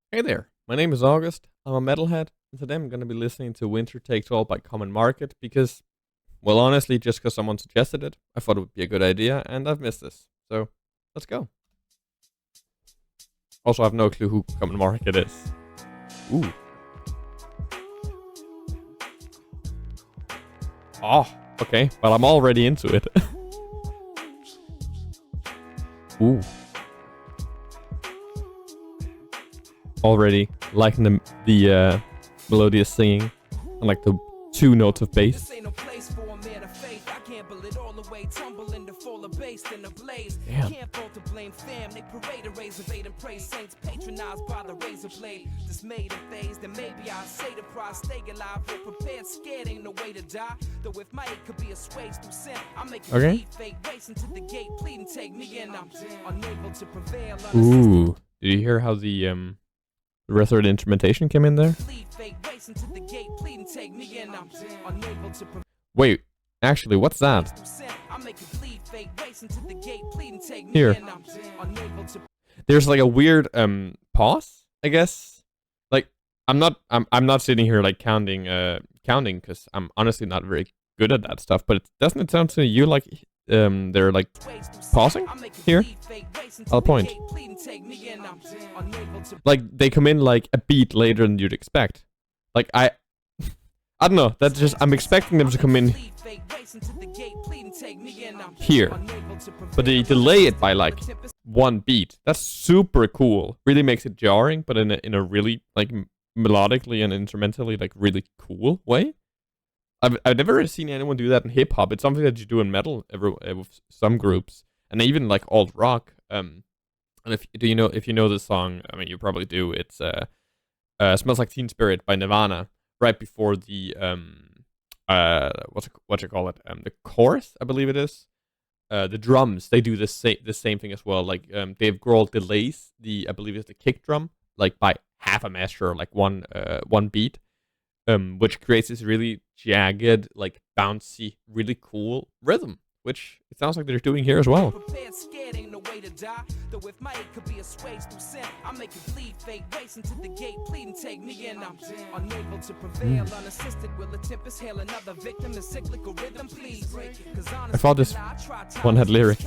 Hey there, my name is August. I'm a metalhead, and today I'm going to be listening to Winter Takes All by Common Market because, well, honestly, just because someone suggested it, I thought it would be a good idea, and I've missed this. So, let's go. Also, I have no clue who Common Market is. Ooh. Oh, okay. Well, I'm already into it. Ooh. Already liking the melodious singing and like the two notes of bass. Damn. Can't fault the blame fam. They parade a razor blade and praise saints patronized by the razor blade. Dismayed and phased, and maybe I'll say the prize. Stay alive, but prepared, scared ain't no way to die. Though if my ache could be assuaged through sin, I make it bleed, fake racing to the gate, pleading take me in. I'm unable to prevail. Ooh, did you hear how the rest of the instrumentation came in there? Wait, actually, what's that? Here. There's like a weird pause, I guess. Like I'm not sitting here like counting because I'm honestly not very good at that stuff, but doesn't it sound to you like they're like pausing here? I'll point. Like they come in like a beat later than you'd expect. Like I don't know. That's just I'm expecting them to come in here, but they delay it by like one beat. That's super cool. Really makes it jarring, but in a really like melodically and instrumentally like really cool way. I've never seen anyone do that in hip hop. It's something that you do in metal with some groups and even like alt rock. And if you know this song, I mean you probably do. It's "Smells Like Teen Spirit" by Nirvana. Right before the what you call it, the chorus, I believe it is. The drums, they do the same thing as well. Like Dave Grohl delays I believe it's the kick drum like by half a measure, like one beat, which creates this really jagged, like bouncy, really cool rhythm, which it sounds like they're doing here as well. Though if my ache could be assuaged through sin, I make it bleed, fake racing to the gate, pleading take me in. I'm unable to prevail, unassisted will a tempest hail another victim in cyclical rhythm, please. I thought this one had lyrics.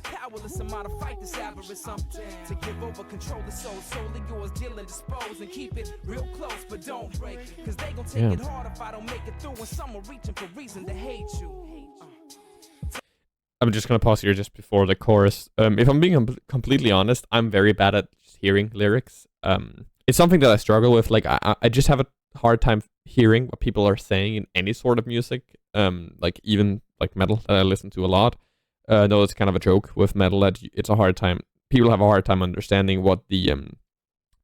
Powerless amount of fight this avarice, to give over control the soul, solely yours, deal and dispose, and keep it real close, but don't break, cause they gon' take it hard if I don't make it through, and someone reaching for reason to hate you. I'm just gonna pause here just before the chorus. If I'm being completely honest, I'm very bad at just hearing lyrics. It's something that I struggle with. Like I just have a hard time hearing what people are saying in any sort of music. Like even like metal that I listen to a lot. No, it's kind of a joke with metal that it's a hard time. People have a hard time understanding what the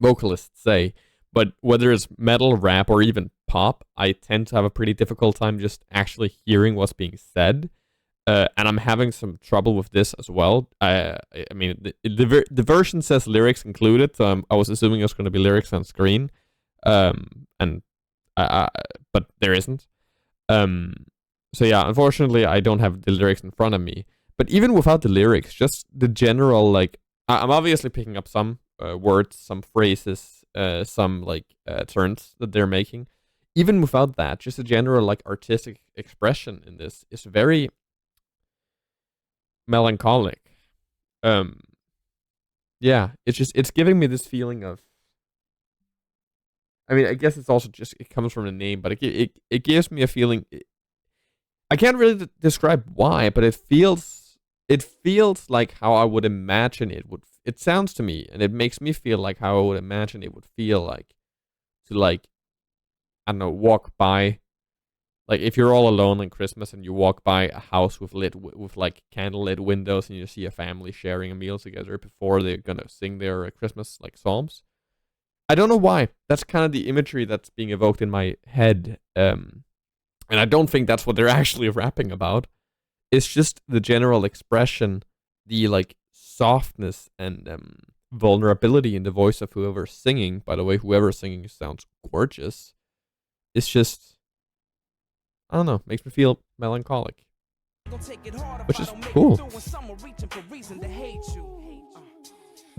vocalists say. But whether it's metal, rap, or even pop, I tend to have a pretty difficult time just actually hearing what's being said. And I'm having some trouble with this as well. I mean, the version says lyrics included, so I was assuming it was going to be lyrics on screen, and but there isn't. So yeah, unfortunately, I don't have the lyrics in front of me. But even without the lyrics, just the general like, I'm obviously picking up some words, some phrases, some like turns that they're making. Even without that, just a general like artistic expression in this is very melancholic. Yeah, it's giving me this feeling of, I mean, I guess it's also just it comes from the name, but it gives me a feeling. I can't really describe why, but it feels like how I would imagine it would. It sounds to me, and it makes me feel like how I would imagine it would feel like to like, I don't know, walk by. Like if you're all alone on Christmas and you walk by a house with like candlelit windows and you see a family sharing a meal together before they're gonna sing their Christmas like psalms. I don't know why. That's kind of the imagery that's being evoked in my head. And I don't think that's what they're actually rapping about. It's just the general expression, the like softness and vulnerability in the voice of whoever's singing. By the way, whoever's singing sounds gorgeous. It's just, I don't know, makes me feel melancholic, which is cool.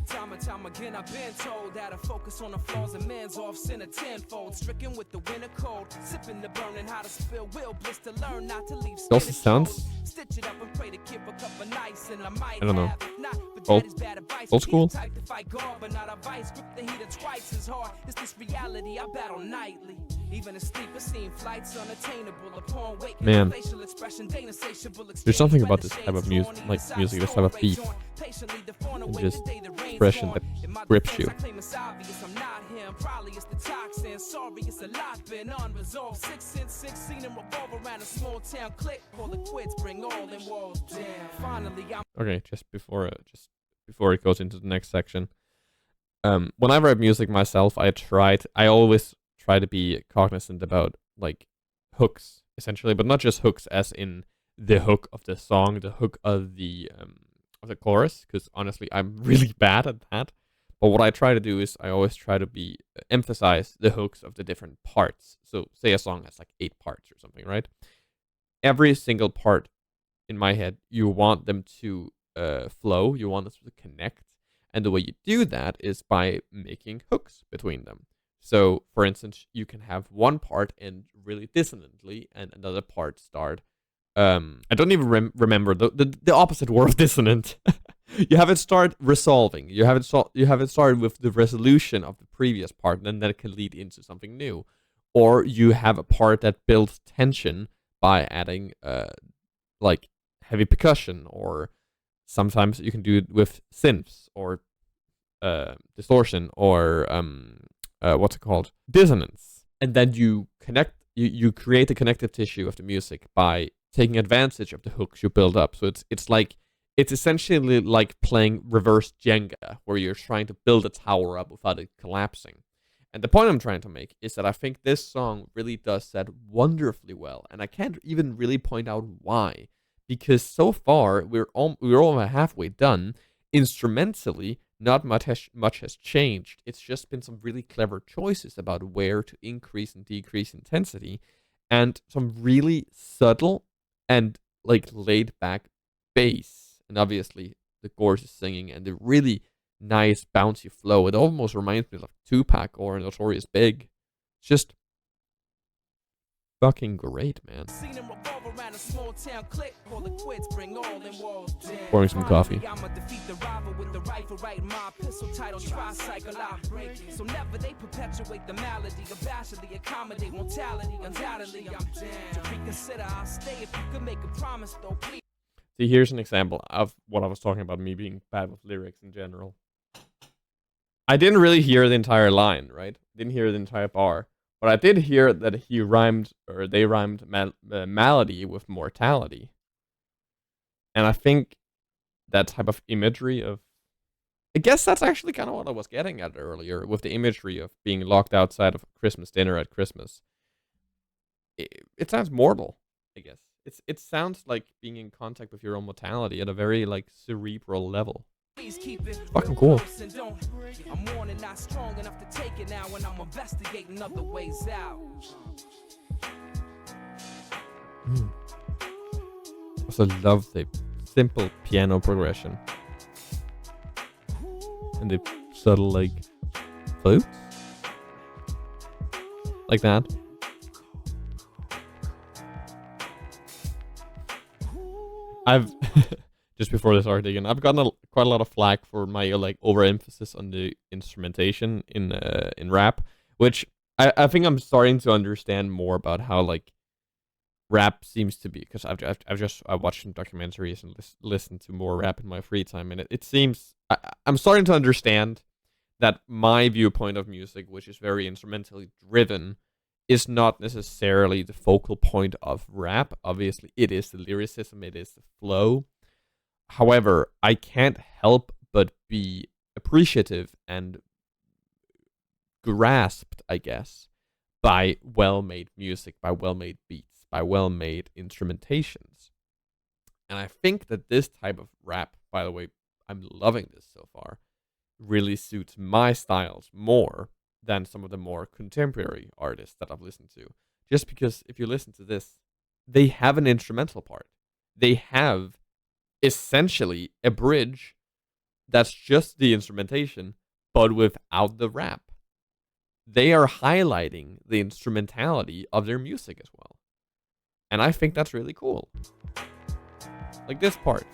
Time and time again, I've been told that I focus on the flaws and men's off center tenfold. Stricken with the winter cold, sipping the burning, how to spill will bliss to learn not to leave It also skin exposed. sounds, Stitch it up and pray to keep a cup of nice, and I might I don't know, have, if not, but old, daddy's bad advice. old He the school. type to fight God, but not a vice. Grip the heater twice as hard. It's this reality I battle nightly. Even in sleep, it seems flights unattainable. Upon waking, Man, facial expression, Dana insatiable. there's something about this type of music, like music, this type of beat, and just expression that grips you. I'm not him. Probably it's the toxin. Sorry, it's a lot been unresolved. 6 and 16 and revolve around a small town click. Call it quits, bring all them walls down. Finally, I'm Okay, just before it goes into the next section. When I write music myself, I always try to be cognizant about like hooks, essentially, but not just hooks as in the hook of the song, the hook of the chorus, because honestly, I'm really bad at that. But what I try to do is I always try to be emphasize the hooks of the different parts. So say a song has like 8 parts or something, right? Every single part in my head, you want them to flow, you want them to connect. And the way you do that is by making hooks between them. So, for instance, you can have one part end really dissonantly and another part start. I don't even remember the opposite word of dissonant. You have it start resolving. You have it start with the resolution of the previous part, and then that can lead into something new. Or you have a part that builds tension by adding like heavy percussion, or sometimes you can do it with synths or distortion or what's it called, dissonance, and then you you create the connective tissue of the music by taking advantage of the hooks you build up. So it's essentially like playing reverse Jenga, where you're trying to build a tower up without it collapsing. And the point I'm trying to make is that I think this song really does that wonderfully well, and I can't even really point out why, because so far we're almost halfway done. Instrumentally, not much has changed. It's just been some really clever choices about where to increase and decrease intensity, and some really subtle and like laid back bass, and obviously the gorgeous singing and the really nice bouncy flow. It almost reminds me of Tupac or Notorious Big. It's just fucking great, man. Pouring some coffee. So never they perpetuate the malady, abashedly accommodate mortality, undoubtedly I'm down to reconsider. I'll stay if you could make a promise though, please. See, here's an example of what I was talking about, me being bad with lyrics in general. I didn't really hear the entire line, right? Didn't hear the entire bar. But I did hear that they rhymed malady with mortality. And I think that type of imagery of, I guess that's actually kind of what I was getting at earlier, with the imagery of being locked outside of a Christmas dinner at Christmas. It sounds mortal, I guess. It sounds like being in contact with your own mortality at a very like cerebral level. Fucking cool. I'm warning, not strong enough to take it now when I'm investigating other ways out. I also love the simple piano progression and the subtle like flutes like that. I've just before this article, I've gotten quite a lot of flack for my like overemphasis on the instrumentation in rap, which I think I'm starting to understand more about how like rap seems to be, because I watched some documentaries and listened to more rap in my free time, and it seems I'm starting to understand that my viewpoint of music, which is very instrumentally driven, is not necessarily the focal point of rap. Obviously, it is the lyricism, it is the flow. However, I can't help but be appreciative and grasped, I guess, by well-made music, by well-made beats, by well-made instrumentations. And I think that this type of rap, by the way, I'm loving this so far, really suits my styles more than some of the more contemporary artists that I've listened to. Just because if you listen to this, they have an instrumental part. They have essentially a bridge that's just the instrumentation, but without the rap. They are highlighting the instrumentality of their music as well. And I think that's really cool. Like this part.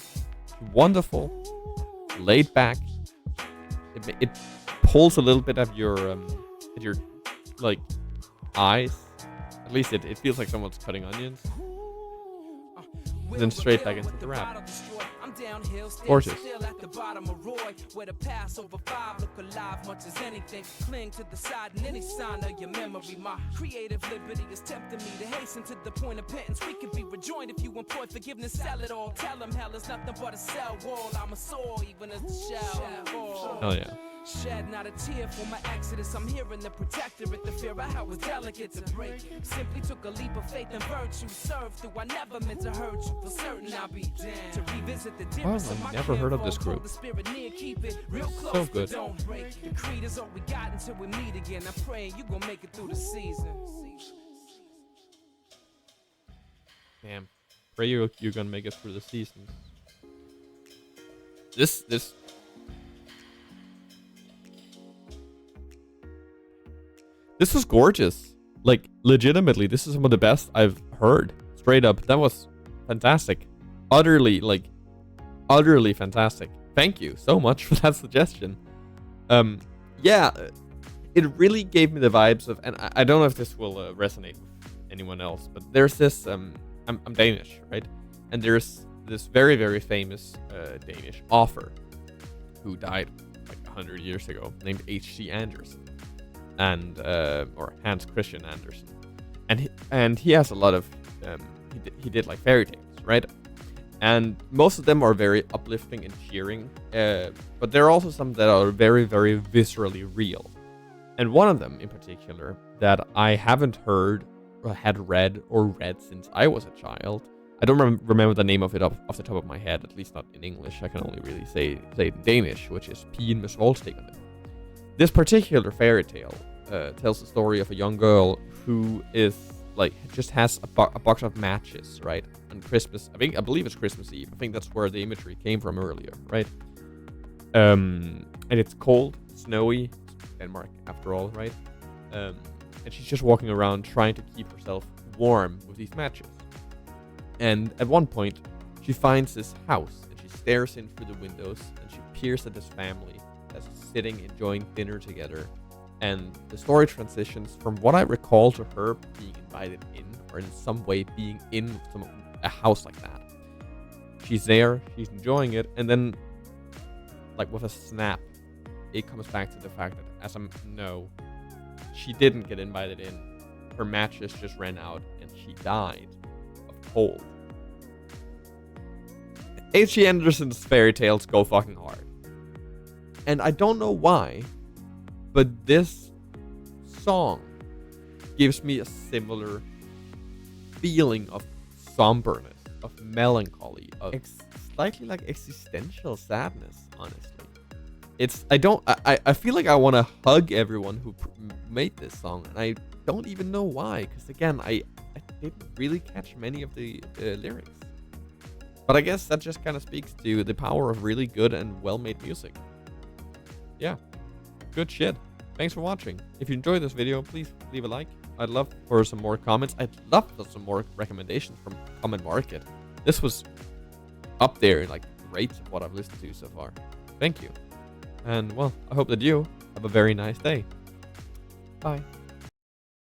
Wonderful. Laid back. It pulls a little bit of your like eyes. At least it feels like someone's cutting onions. And then straight back into the rap. Gorgeous. At the bottom of Roy, where the past over 5 look alive much as anything. Cling to the side in any sign of your memory. My creative liberty is tempting me to hasten to the point of penance. We can be rejoined if you employ forgiveness. Sell it all. Tell them hell is nothing but a cell wall. I'm a soul even as the shell falls. Hell yeah. Shed not a tear for my exodus. I'm hearing the protector at the fear I had was delicate to break. Simply took a leap of faith and virtue. Served through I never meant to hurt you. For certain I'll be damned. To revisit the difference of my never heard of this group. The spirit near, keep it real close, so good. Don't break. The creed is all we got until we meet again. I'm praying you gon' make it through the season. Damn. Pray you're gonna make it through the season. This was gorgeous. Like, legitimately, this is some of the best I've heard. Straight up. That was fantastic. Utterly fantastic. Thank you so much for that suggestion. Yeah, it really gave me the vibes of, and I don't know if this will resonate with anyone else, but there's this, I'm Danish, right? And there's this very, very famous Danish author who died like 100 years ago, named H.C. Andersen. And or Hans Christian Andersen, and he has a lot of he did like fairy tales, right? And most of them are very uplifting and cheering, but there are also some that are very, very viscerally real. And one of them in particular that I haven't heard or had read since I was a child. I don't remember the name of it off the top of my head, at least not in English. I can only really say it in Danish, which is Pigen med Svovlstikkerne. This particular fairy tale tells the story of a young girl who is like just has a box of matches, right? On Christmas, I believe it's Christmas Eve. I think that's where the imagery came from earlier, right? And it's cold, snowy, Denmark after all, right? And she's just walking around trying to keep herself warm with these matches. And at one point, she finds this house and she stares in through the windows and she peers at this family that's sitting enjoying dinner together. And the story transitions from what I recall to her being invited in, or in some way being in a house like that. She's there, she's enjoying it, and then, like with a snap, it comes back to the fact that she didn't get invited in. Her matches just ran out, and she died of cold. H.C. Andersen's fairy tales go fucking hard. And I don't know why, but this song gives me a similar feeling of somberness, of melancholy, of slightly like existential sadness, honestly. I feel like I want to hug everyone who made this song, and I don't even know why, because again, I didn't really catch many of the lyrics. But I guess that just kind of speaks to the power of really good and well-made music. Yeah. Good shit. Thanks for watching. If you enjoyed this video, please leave a like. I'd love for some more comments. I'd love for some more recommendations from Comment Market. This was up there in like rates of what I've listened to so far. Thank you. And well, I hope that you have a very nice day. Bye.